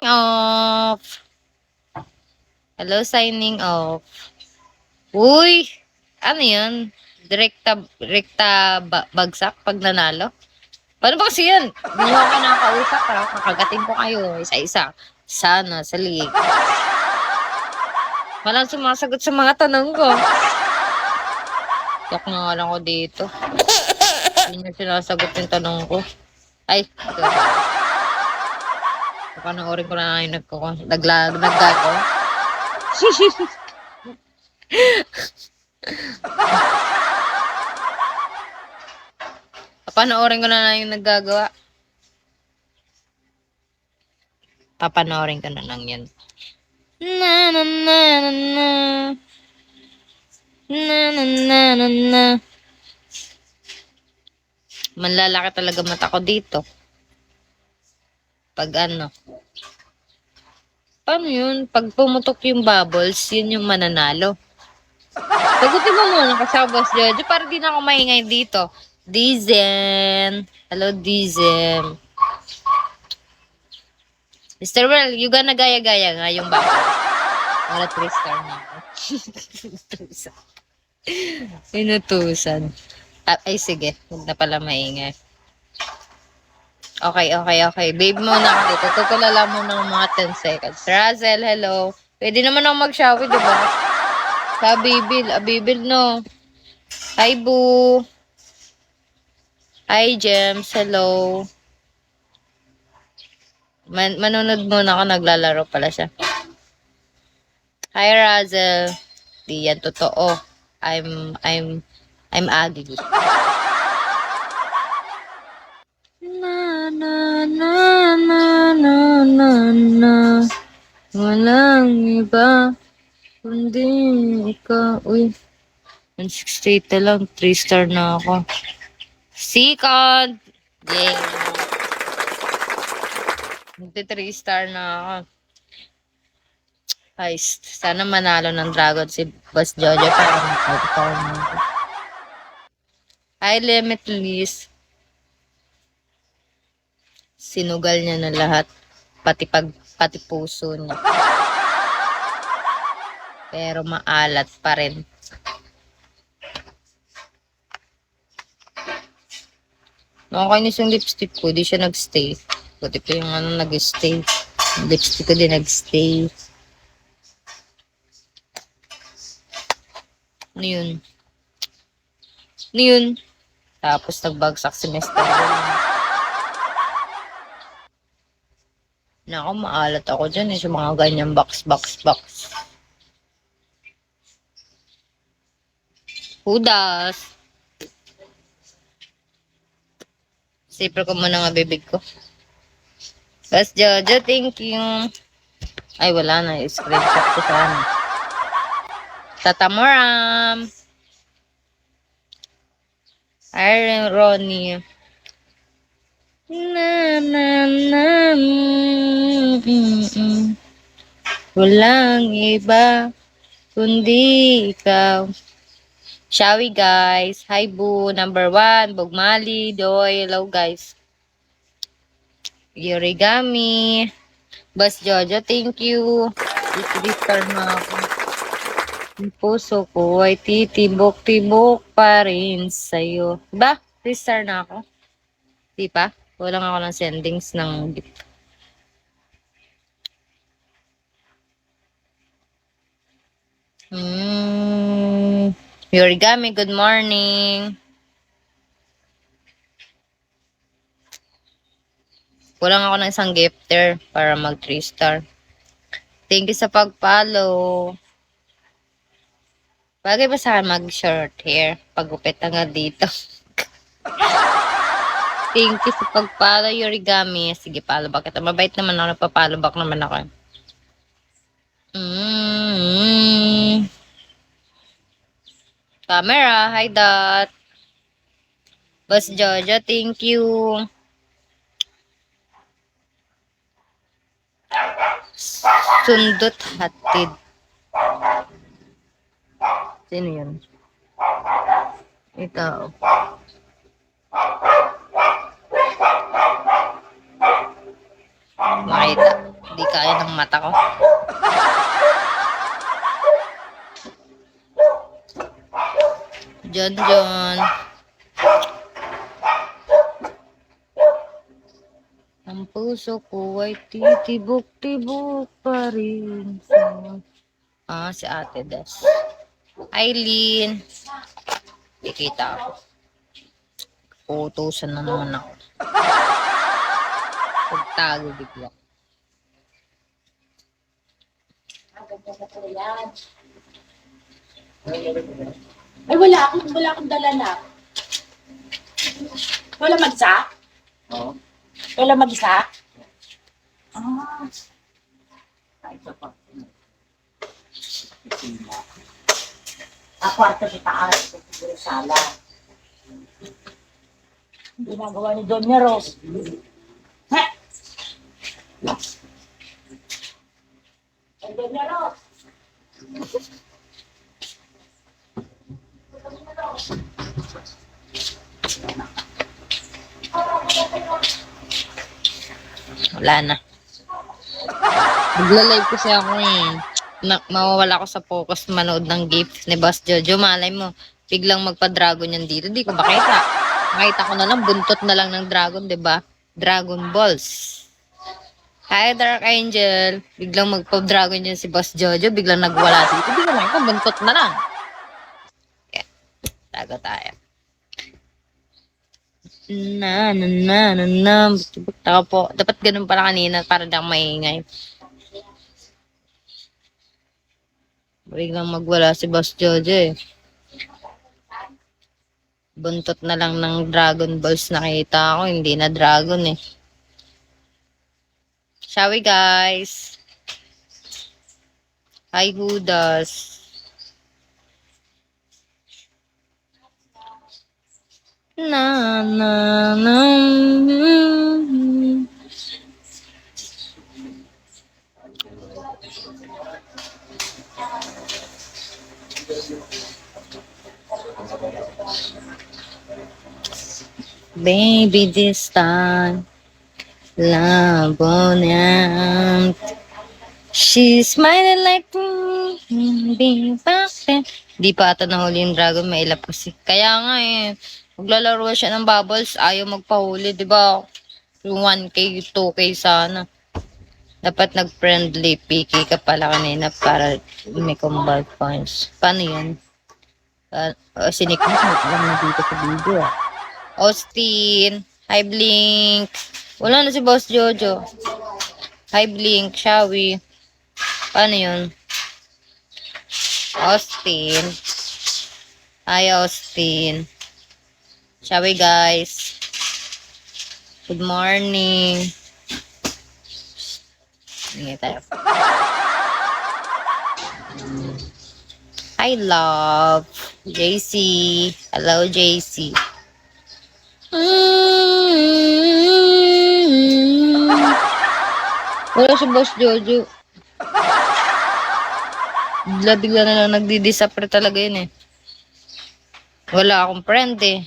Off. Hello, signing off. Uy! Ano yun? Bagsak pag nanalo? Paano ba kasi yan? Hindi mo ako nakakausap ha. Kakagatin ko kayo isa-isa. Sana sa league. Walang sumasagot sa mga tanong ko. Yak nga lang ko dito. Hindi niya sinasagot yung tanong ko. Ay, panoorin ko na yung naggago. Papanoorin ko na yung naggagawa. Papanoorin ko na lang yan. Na na na na na. Na na na na na. Manlalaki talaga mata ko dito. Pag ano. Paano yun? Pag pumutok yung bubbles, yun yung mananalo. Sagutin mo muna kasi ako, Boss Jojo, para di na ako maingay dito. Dizen. Hello, Dizen. Mr. Well, you gonna gaya-gaya nga yung bubble. Para 3 star na ako. Inutusan. Ay, sige. Huwag na pala maingay. Okay. Babe muna ako dito. Tutulala mo ng mga 10 seconds. Razel, hello. Pwede naman ako mag-shower, di ba? Sa Bibil, no. Hi, Boo. Hi, Gems, hello. Manunod muna ako, naglalaro pala siya. Hi, Razel. Di yan totoo. I'm ugly. Na. Walang iba, kundi ikaw. Uy, 168 na lang, 3 star na ako. Second! Yay! Magti 3 star na ako. Guys, sana manalo ng dragon si Boss Jojo para mag-5 Hi, Limitless. Sinugal niya na lahat. Pati puso niya. Pero maalat pa rin. Nakakainis yung lipstick ko. Di siya nagstay. Buti pa yung nag-stay. Lipstick ko din nagstay. Ano yun? Tapos nagbagsak si Mr. Nako, maalat ako dyan sa mga ganyang box. Hudas. Sipro ko muna nga bibig ko. Bas Jojo, thank you. Ay, wala na. Screenshot ko saan. Tatamoram. Ay, Ronnie. Na. Walang iba, kundi ikaw. Shall we, guys? Hi, Boo. Number 1. Bugmali. Doy. Hello, guys. Yorigami. Bas Jojo, thank you. Istar na ako. Yung puso ko ay titibok-tibok pa rin sa'yo. Diba? Istar na ako. Di pa? Walang ako ng sendings ng gift. Yorigami, good morning. Kulang ako ng isang gifter para mag 3 star. Thank you sa pag-follow. Bagay ba sa akin mag-short hair? Pagupit na nga dito. Thank you sa pag-follow, Yorigami. Sige, follow back kita. Mabait naman ako. Nagpa-follow back naman ako. Camera, hi Dot. Boss Jojo, thank you. Sundot hatid. Sino yun? Ikaw. Makita. Di kaya ng mata ko. John John. Ang puso ko ay titibok-tibok pa rin. Si Ate Des. Eileen. Ikita ako. Utusan na naman ako. Pagtago bigla. Ay, wala akong dala na. Wala mag-isa? Oo. Wala mag-isa? Ah. Ay, ito pa. Kwarto sa taas. Siguro sala. Ginagawa ni Doña Rose. Ha? Ay, Doña Rose. Wala na. Magla-live kasi ako eh. Mawawala ko sa focus manood ng gift ni Boss Jojo. Malay mo, biglang magpa-dragon yan dito. Di ko makita. Makita ko na lang, buntot na lang ng dragon, di ba? Dragon Balls. Hi, Dark Angel. Biglang magpa-dragon yan si Boss Jojo. Biglang nagwala dito. Di ko makita, buntot na lang. Yeah. Tago tayo. Taka po. Dapat ganun pala kanina para di ako maingay. Biglang magwala si Boss Jojo eh. Buntot na lang ng Dragon Balls nakita ko. Hindi na dragon eh. Shall we guys? Hi Hudas. Na na na. Baby, this time, love on him. She's smiling like being back then. Di pa ata nahuli yung dragon, mailap kasi. Kaya nga eh, maglalaro siya ng bubbles, ayaw magpahuli, di ba? Yung 1K, 2K sana. Dapat nag-friendly, picky ka pala kanina para may combat points. Paano yun? Sinik mo, alam na dito sa video ah. Austin, hi Blink. Wala na si Boss Jojo. Hi Blink, Shawi. Paano yun? Austin. Hi Austin. Shawi guys. Good morning. Hindi tayo. Hi love. JC. Hello JC. Wala si Boss Jojo. Bigla na lang nagdi-disappear talaga yun eh. Wala akong friend eh.